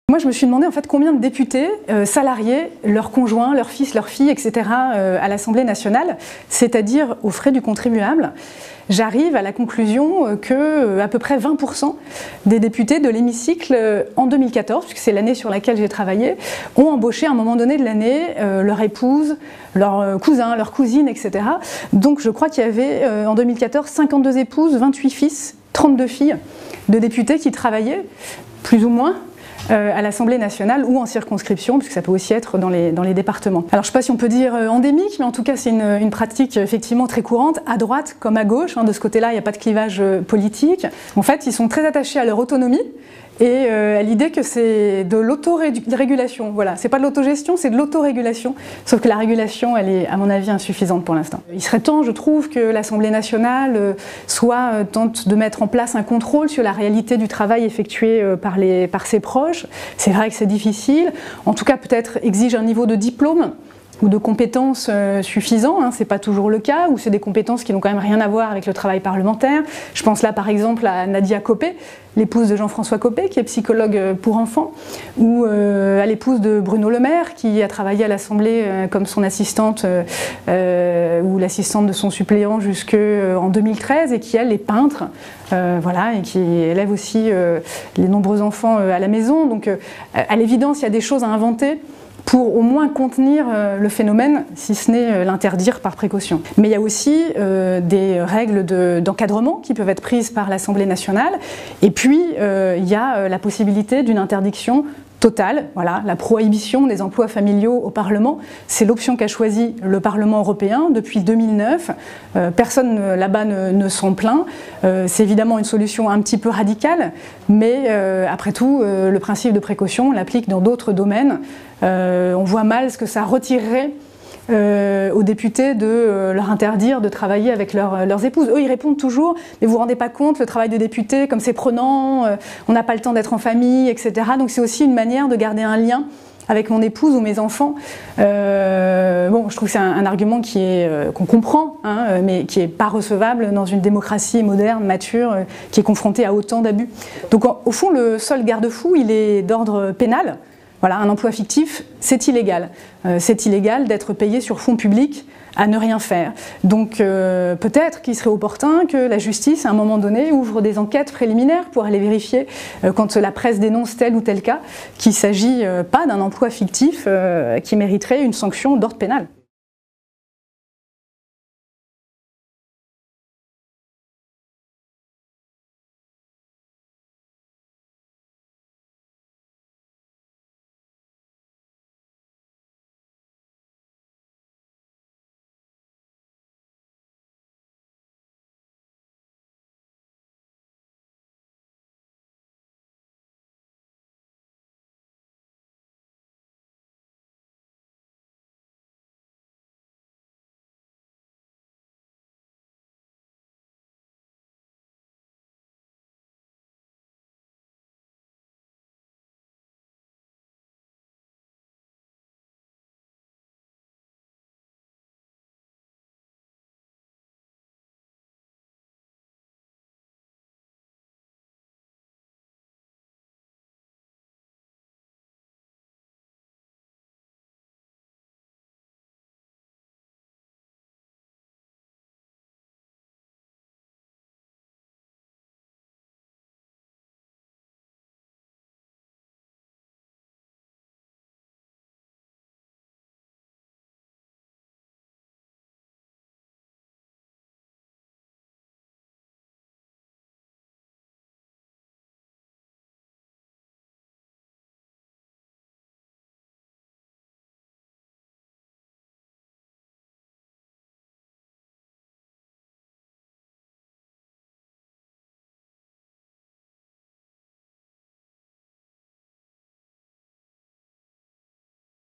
Moi, je me suis demandé en fait combien de députés salariés, leurs conjoints, leurs fils, leurs filles, etc. À l'Assemblée nationale, c'est-à-dire aux frais du contribuable. J'arrive à la conclusion que à peu près 20% des députés de l'hémicycle en 2014, puisque c'est l'année sur laquelle j'ai travaillé, ont embauché à un moment donné de l'année leur épouse, leur cousin, leur cousine, etc. Donc je crois qu'il y avait en 2014 52 épouses, 28 fils, 32 filles de députés qui travaillaient, plus ou moins, à l'Assemblée nationale ou en circonscription, puisque ça peut aussi être dans les départements. Alors je ne sais pas si on peut dire endémique, mais en tout cas c'est une pratique effectivement très courante, à droite comme à gauche. De ce côté-là, il n'y a pas de clivage politique. En fait, ils sont très attachés à leur autonomie et à l'idée que c'est de l'autorégulation. Voilà, c'est pas de l'autogestion, c'est de l'autorégulation. Sauf que la régulation, elle est à mon avis insuffisante pour l'instant. Il serait temps, je trouve, que l'Assemblée nationale tente de mettre en place un contrôle sur la réalité du travail effectué par ses proches. C'est vrai que c'est difficile. En tout cas, peut-être exige un niveau de diplôme ou de compétences suffisants, c'est pas toujours le cas, ou c'est des compétences qui n'ont quand même rien à voir avec le travail parlementaire. Je pense là par exemple à Nadia Copé, l'épouse de Jean-François Copé, qui est psychologue pour enfants, ou à l'épouse de Bruno Le Maire, qui a travaillé à l'Assemblée comme son assistante ou l'assistante de son suppléant jusqu'en 2013, et qui elle est peintre, voilà, et qui élève aussi les nombreux enfants à la maison. Donc à l'évidence, il y a des choses à inventer pour au moins contenir le phénomène, si ce n'est l'interdire par précaution. Mais il y a aussi des règles d'encadrement qui peuvent être prises par l'Assemblée nationale, et puis il y a la possibilité d'une interdiction totale, voilà, la prohibition des emplois familiaux au Parlement. C'est l'option qu'a choisie le Parlement européen depuis 2009. Personne là-bas ne s'en plaint. C'est évidemment une solution un petit peu radicale, mais après tout, le principe de précaution, on l'applique dans d'autres domaines. On voit mal ce que ça retirerait aux députés de leur interdire de travailler avec leurs épouses. Eux, ils répondent toujours, mais vous vous rendez pas compte, le travail de député, comme c'est prenant, on n'a pas le temps d'être en famille, etc. Donc c'est aussi une manière de garder un lien avec mon épouse ou mes enfants. Bon, je trouve que c'est un argument qu'on comprend, mais qui n'est pas recevable dans une démocratie moderne, mature, qui est confrontée à autant d'abus. Donc au fond, le seul garde-fou, il est d'ordre pénal. Voilà, un emploi fictif, c'est illégal. C'est illégal d'être payé sur fonds publics à ne rien faire. Donc peut-être qu'il serait opportun que la justice, à un moment donné, ouvre des enquêtes préliminaires pour aller vérifier, quand la presse dénonce tel ou tel cas, qu'il ne s'agit pas d'un emploi fictif qui mériterait une sanction d'ordre pénal.